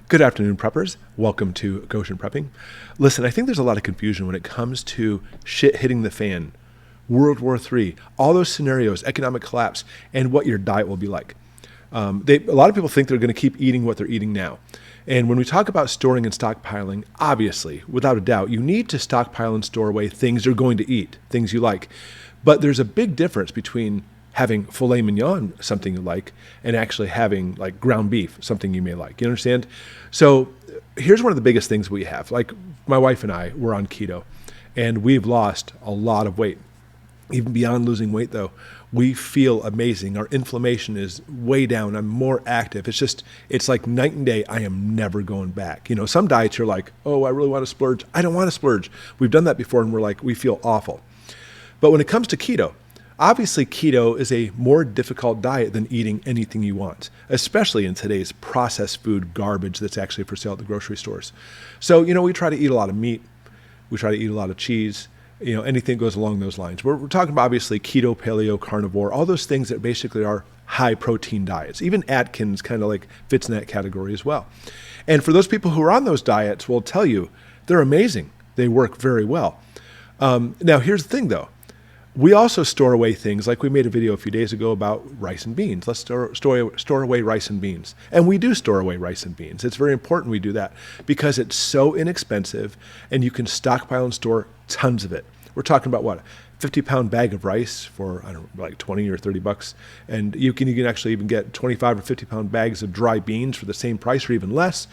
Good afternoon, preppers. Welcome to Goshen Prepping. Listen, I think there's a lot of confusion when it comes to shit hitting the fan, World War III, all those scenarios, economic collapse, and what your diet will be like. A lot of people think they're going to keep eating what they're eating now. And when we talk about storing and stockpiling, obviously, without a doubt, you need to stockpile and store away things you're going to eat, things you like. But there's a big difference between having filet mignon, something you like, and actually having like ground beef, something you may like. You understand? So here's one of the biggest things we have. Like my wife and I, we're on keto, and we've lost a lot of weight. Even beyond losing weight, though, we feel amazing. Our inflammation is way down. I'm more active. It's like night and day. I am never going back. You know, some diets you're like, oh, I really want to splurge. I don't want to splurge. We've done that before, and we're like, we feel awful. But when it comes to keto, obviously, keto is a more difficult diet than eating anything you want, especially in today's processed food garbage that's actually for sale at the grocery stores. So, you know, we try to eat a lot of meat. We try to eat a lot of cheese, you know, anything that goes along those lines. We're talking about, obviously, keto, paleo, carnivore, all those things that basically are high protein diets. Even Atkins kind of like fits in that category as well. And for those people who are on those diets, we'll tell you, they're amazing. They work very well. Now, here's the thing, though. We also store away things like we made a video a few days ago about rice and beans. Let's store away rice and beans. And we do store away rice and beans. It's very important we do that because it's so inexpensive and you can stockpile and store tons of it. We're talking about what? 50-pound bag of rice for, I don't know, like 20 or 30 bucks. And you can actually even get 25 or 50-pound bags of dry beans for the same price or even less.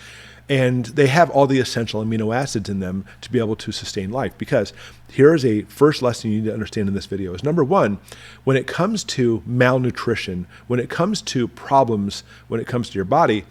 And they have all the essential amino acids in them to be able to sustain life. Because here is a first lesson you need to understand in this video is number one, when it comes to malnutrition, when it comes to problems, when it comes to your body,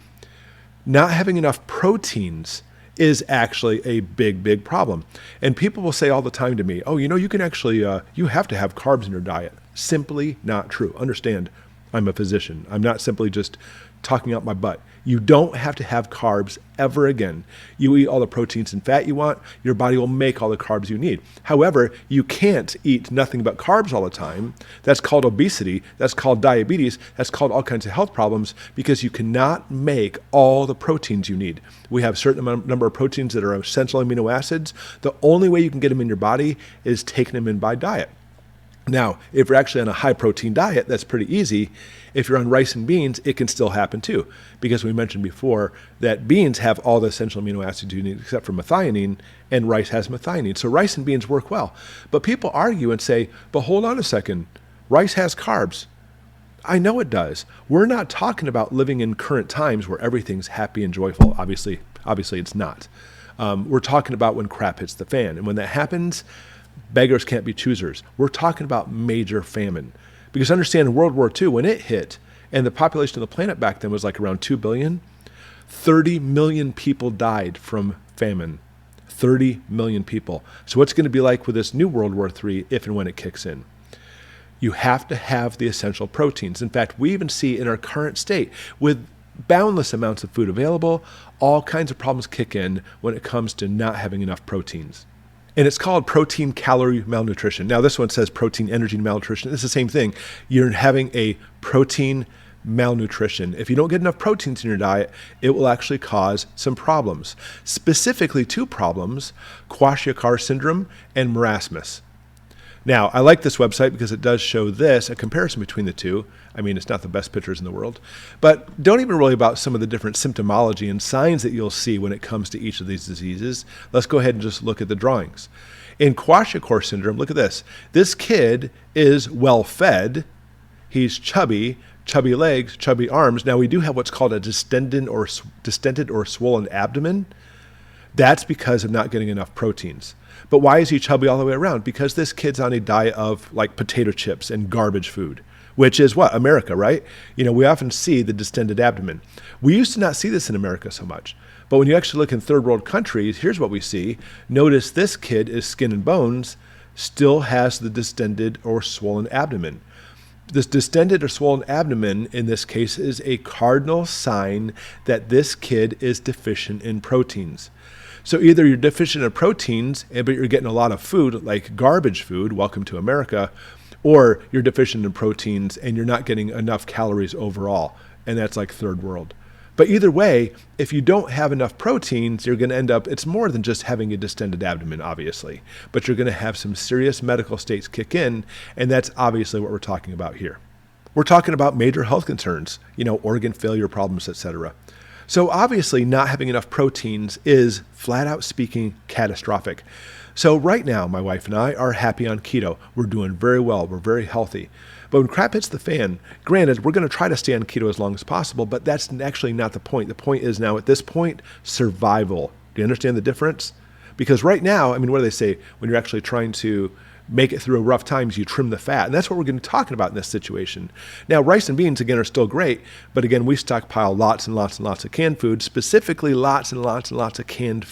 not having enough proteins is actually a big, big problem. And people will say all the time to me, oh, you know, you can actually, you have to have carbs in your diet. Simply not true. Understand, I'm a physician. I'm not simply just talking out my butt. You don't have to have carbs ever again. You eat all the proteins and fat you want, your body will make all the carbs you need. However, you can't eat nothing but carbs all the time. That's called obesity, that's called diabetes, that's called all kinds of health problems because you cannot make all the proteins you need. We have a certain number of proteins that are essential amino acids. The only way you can get them in your body is taking them in by diet. Now, if you're actually on a high protein diet, that's pretty easy. If you're on rice and beans, it can still happen too, because we mentioned before that beans have all the essential amino acids you need except for methionine, and rice has methionine. So rice and beans work well. But people argue and say, but hold on a second, rice has carbs. I know it does. We're not talking about living in current times where everything's happy and joyful. Obviously it's not. We're talking about when crap hits the fan. And when that happens, beggars can't be choosers. We're talking about major famine. Because understand in World War II, when it hit, and the population of the planet back then was like around 2 billion, 30 million people died from famine. 30 million people. So what's going to be like with this new World War III if and when it kicks in? You have to have the essential proteins. In fact, we even see in our current state, with boundless amounts of food available, all kinds of problems kick in when it comes to not having enough proteins. And it's called protein calorie malnutrition. Now, this one says protein energy malnutrition. It's the same thing. You're having a protein malnutrition. If you don't get enough proteins in your diet, it will actually cause some problems. Specifically, two problems, Kwashiorkor syndrome and marasmus. Now, I like this website because it does show this, a comparison between the two. I mean, it's not the best pictures in the world, but don't even worry about some of the different symptomology and signs that you'll see when it comes to each of these diseases. Let's go ahead and just look at the drawings. In Kwashiorkor syndrome, look at this. This kid is well fed. He's chubby, chubby legs, chubby arms. Now, we do have what's called a distended or swollen abdomen. That's because of not getting enough proteins. But why is he chubby all the way around? Because this kid's on a diet of like potato chips and garbage food, which is what? America, right? You know, we often see the distended abdomen. We used to not see this in America so much. But when you actually look in third world countries, here's what we see. Notice this kid is skin and bones, still has the distended or swollen abdomen. This distended or swollen abdomen in this case is a cardinal sign that this kid is deficient in proteins. So either you're deficient in proteins, but you're getting a lot of food, like garbage food, welcome to America, or you're deficient in proteins and you're not getting enough calories overall, and that's like third world. But either way, if you don't have enough proteins, you're going to end up, it's more than just having a distended abdomen, obviously, but you're going to have some serious medical states kick in, and that's obviously what we're talking about here. We're talking about major health concerns, organ failure problems, etc. So obviously not having enough proteins is, flat out speaking, catastrophic. So right now, my wife and I are happy on keto. We're doing very well. We're very healthy. But when crap hits the fan, granted, we're going to try to stay on keto as long as possible, but that's actually not the point. The point is now at this point, survival. Do you understand the difference? Because right now, what do they say? When you're actually trying to make it through rough times, you trim the fat. And that's what we're going to be talking about in this situation. Now, rice and beans, again, are still great. But again, we stockpile lots and lots and lots of canned food, specifically lots and lots and lots of canned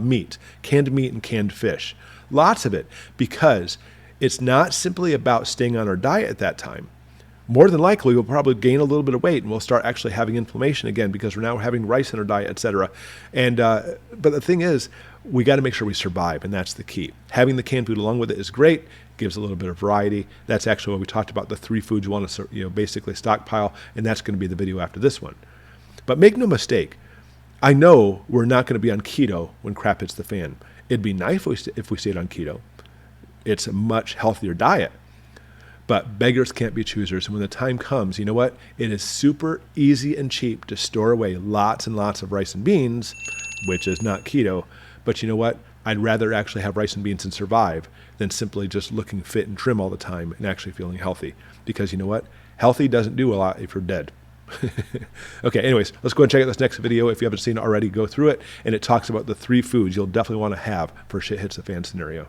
meat and canned fish. Lots of it, because it's not simply about staying on our diet at that time. More than likely, we'll probably gain a little bit of weight and we'll start actually having inflammation again because we're now having rice in our diet, etc. And but the thing is, we got to make sure we survive, and that's the key. Having the canned food along with it is great. Gives a little bit of variety. That's actually what we talked about, the 3 foods you want to basically stockpile, and that's going to be the video after this one. But make no mistake, I know we're not going to be on keto when crap hits the fan. It'd be nice if we stayed on keto. It's a much healthier diet. But beggars can't be choosers. And when the time comes, you know what? It is super easy and cheap to store away lots and lots of rice and beans, which is not keto. But you know what? I'd rather actually have rice and beans and survive than simply just looking fit and trim all the time and actually feeling healthy. Because you know what? Healthy doesn't do a lot if you're dead. Okay, anyways, let's go and check out this next video. If you haven't seen it already, go through it. And it talks about the 3 foods you'll definitely want to have for shit hits the fan scenario.